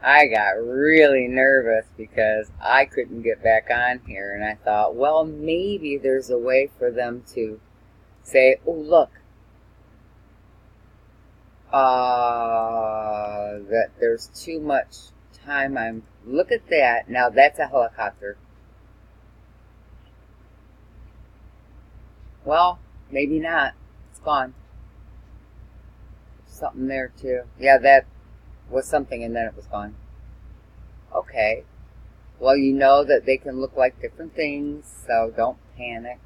I got really nervous because I couldn't get back on here, and I thought, well, maybe there's a way for them to say, oh, look, that there's too much time. Look at that. Now that's a helicopter. Well, maybe not. It's gone. Something there too. Yeah, that was something and then it was gone. Okay. Well, you know that they can look like different things, so don't panic.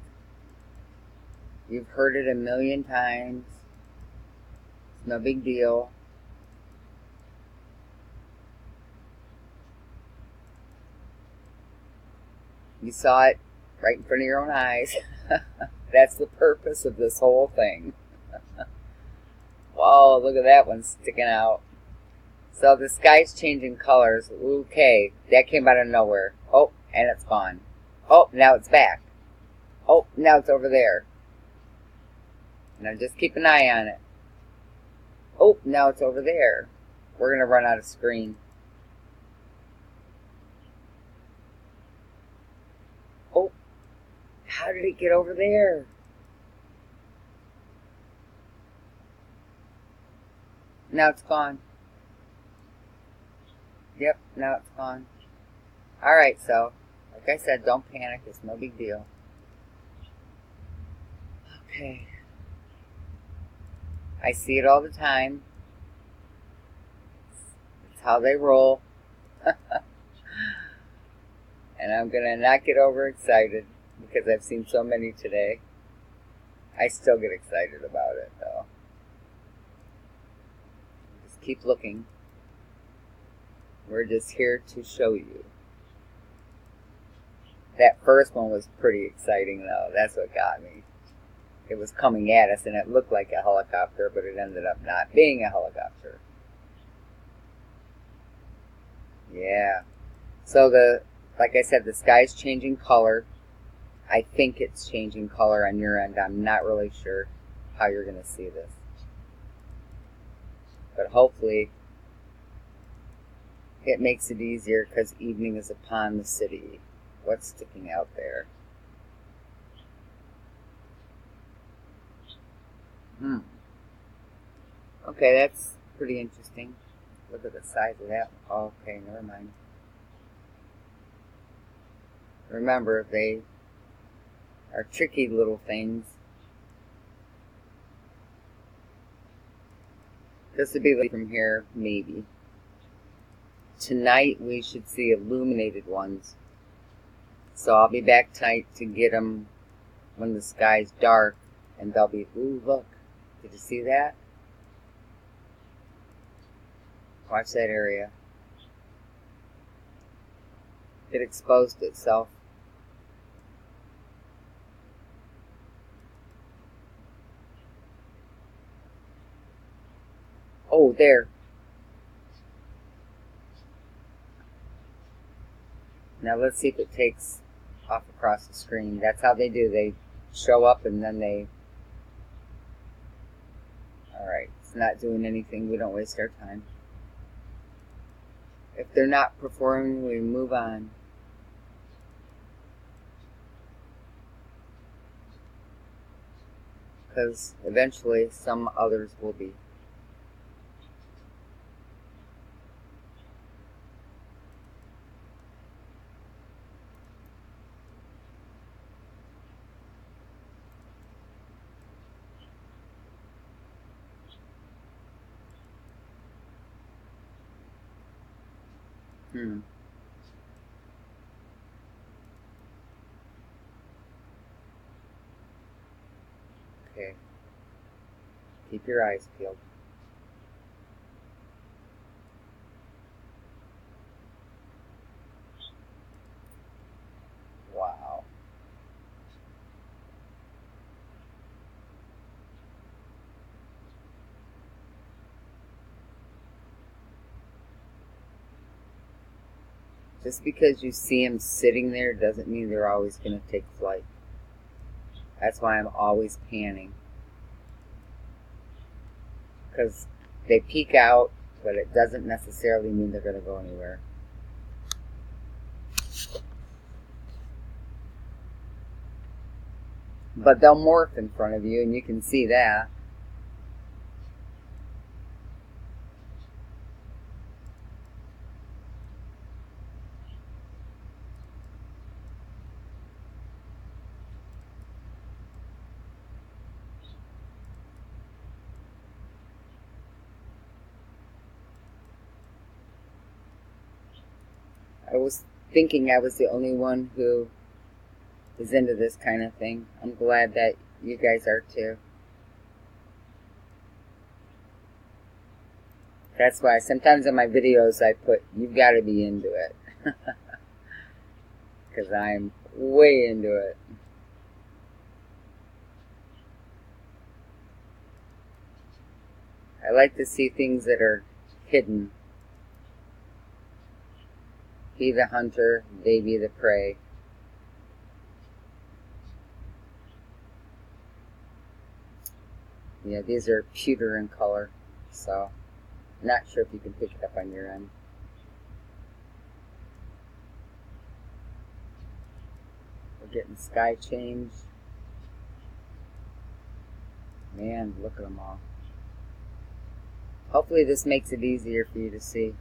You've heard it a million times. It's no big deal. You saw it right in front of your own eyes. That's the purpose of this whole thing. Whoa, look at that one sticking out. So the sky's changing colors. Okay, that came out of nowhere. Oh, and it's gone. Oh, now it's back. Oh, now it's over there. Now just keep an eye on it. Oh, now it's over there. We're going to run out of screen. Oh, how did it get over there? Now it's gone. Yep, now it's gone. Alright, so, like I said, don't panic. It's no big deal. Okay. I see it all the time. It's how they roll. And I'm going to not get overexcited because I've seen so many today. I still get excited about it, though. Just keep looking. We're just here to show you. That first one was pretty exciting, though. That's what got me. It was coming at us, and it looked like a helicopter, but it ended up not being a helicopter. Yeah. So like I said, the sky's changing color. I think it's changing color on your end. I'm not really sure how you're going to see this. But hopefully it makes it easier because evening is upon the city. What's sticking out there? Okay, that's pretty interesting. Look at the size of that. Oh, okay, never mind. Remember, they are tricky little things. This would be like from here, maybe. Tonight we should see illuminated ones. So I'll be back tonight to get them when the sky's dark, and they'll be, ooh, look. Did you see that? Watch that area. It exposed itself. Oh, there. Now let's see if it takes off across the screen. That's how they do. They show up and then they... Alright, it's not doing anything. We don't waste our time. If they're not performing, we move on. Because eventually some others will be. Okay. Keep your eyes peeled. Wow. Just because you see them sitting there doesn't mean they're always going to take flight. That's why I'm always panning. Because they peek out but it doesn't necessarily mean they're going to go anywhere. But they'll morph in front of you, and you can see that. I was thinking I was the only one who is into this kind of thing. I'm glad that you guys are too. That's why sometimes in my videos I put, you've got to be into it. Because I'm way into it. I like to see things that are hidden. Be the hunter, they be the prey. Yeah, these are pewter in color, so not sure if you can pick it up on your end. We're getting sky change. Man, look at them all. Hopefully this makes it easier for you to see.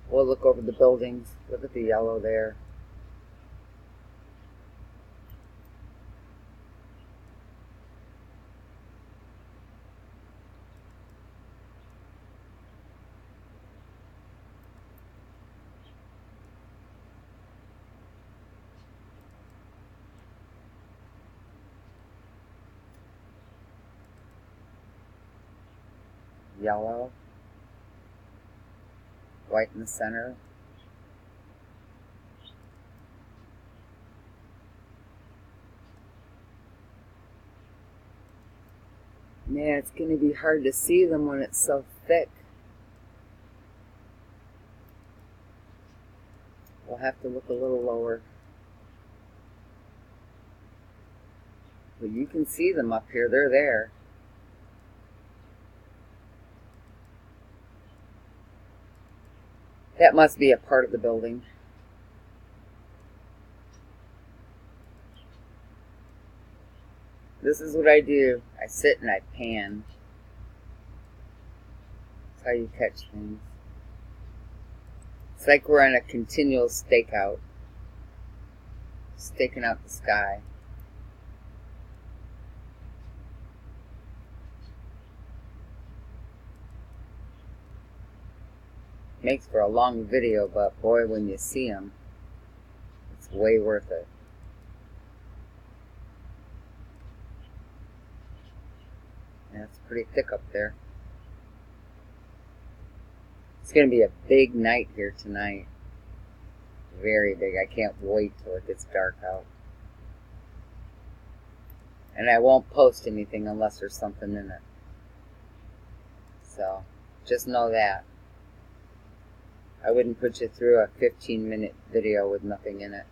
We'll look over the buildings. Look at the yellow there. Yellow. White in the center. Man, it's going to be hard to see them when it's so thick. We'll have to look a little lower. But you can see them up here. They're there. That must be a part of the building. This is what I do. I sit and I pan. That's how you catch things. It's like we're on a continual stakeout. Staking out the sky. Makes for a long video, but boy, when you see them, it's way worth it. Yeah, it's pretty thick up there. It's going to be a big night here tonight. Very big. I can't wait till it gets dark out. And I won't post anything unless there's something in it. So, just know that. I wouldn't put you through a 15-minute video with nothing in it.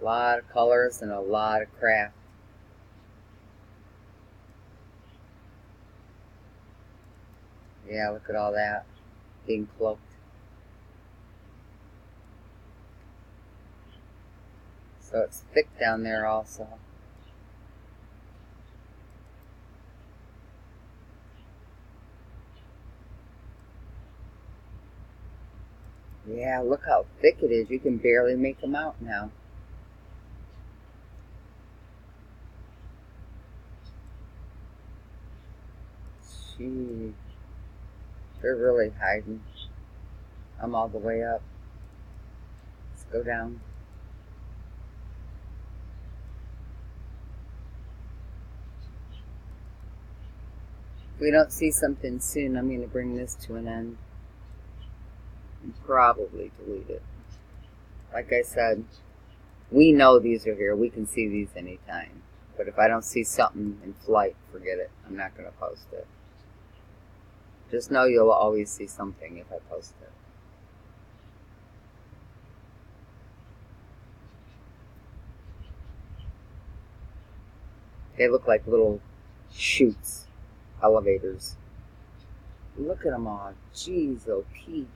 A lot of colors and a lot of craft. Yeah, look at all that being cloaked. So it's thick down there also. Yeah, look how thick it is. You can barely make them out now. Gee, they're really hiding. I'm all the way up. Let's go down. If we don't see something soon, I'm going to bring this to an end. And probably delete it. Like I said, we know these are here. We can see these anytime. But if I don't see something in flight, forget it. I'm not going to post it. Just know you'll always see something if I post it. They look like little chutes, elevators. Look at them all. Jeez, oh Pete.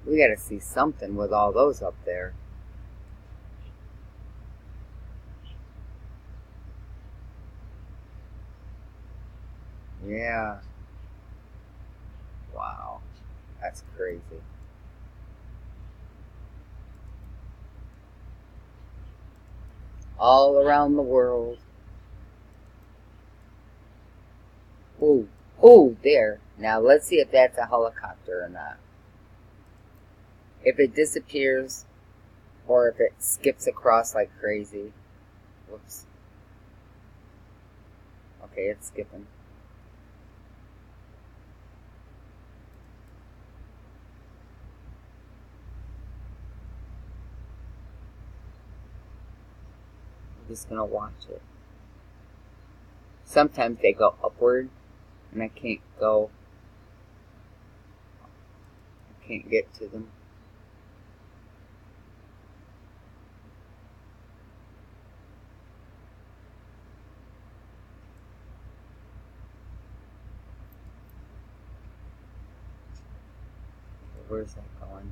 We gotta see something with all those up there. Yeah. Wow. That's crazy. All around the world. Ooh. Ooh, there. Now let's see if that's a helicopter or not. If it disappears or if it skips across like crazy. Whoops. Okay, it's skipping. I'm just gonna watch it. Sometimes they go upward and I can't get to them. Where's that going?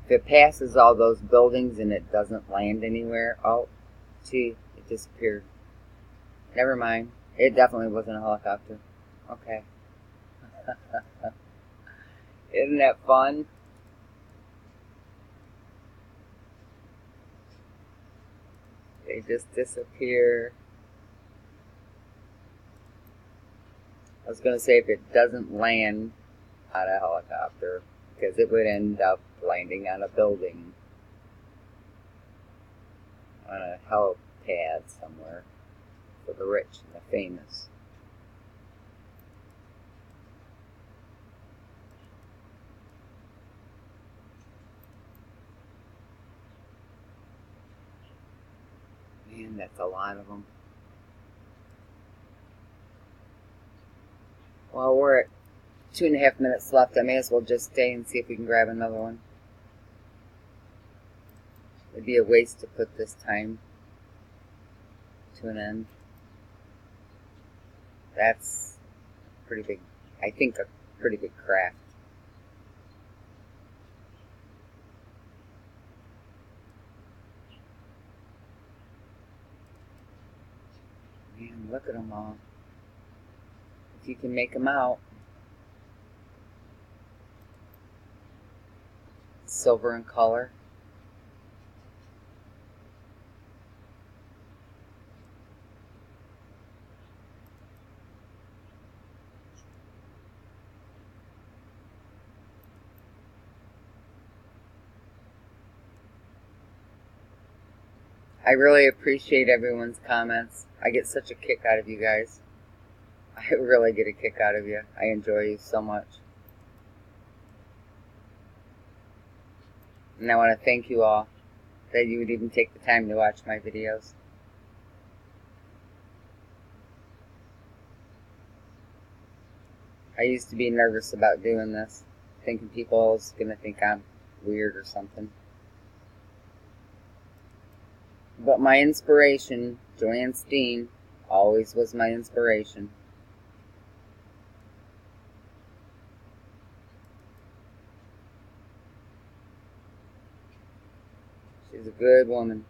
If it passes all those buildings and it doesn't land anywhere, oh, gee, it disappeared. Never mind. It definitely wasn't a helicopter. Okay. Isn't that fun? They just disappear. I was going to say if it doesn't land on a helicopter, because it would end up landing on a building, on a helipad somewhere for the rich and the famous. Man, that's a lot of them. Well, we're at 2.5 minutes left. I may as well just stay and see if we can grab another one. It'd be a waste to put this time to an end. That's pretty big, I think a pretty big craft. Man, look at them all. If you can make them out. Silver in color. I really appreciate everyone's comments. I get such a kick out of you guys. I really get a kick out of you. I enjoy you so much. And I want to thank you all that you would even take the time to watch my videos. I used to be nervous about doing this, thinking people was going to think I'm weird or something. But my inspiration, Joanne Steen, always was my inspiration. She's a good woman.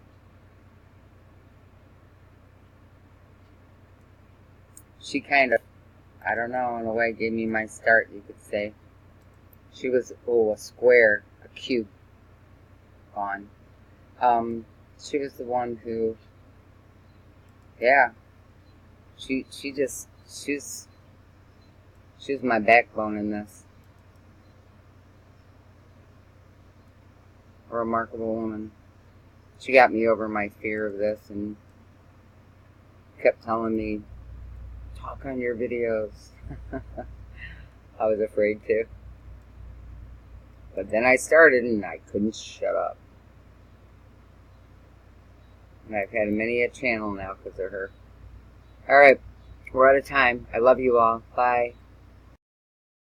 She kind of, I don't know, in a way gave me my start, you could say. She was, a square, a cube, gone. She was the one who, yeah, she's my backbone in this. A remarkable woman. She got me over my fear of this and kept telling me, talk on your videos. I was afraid to. But then I started and I couldn't shut up. And I've had many a channel now because of her. Alright, we're out of time. I love you all. Bye.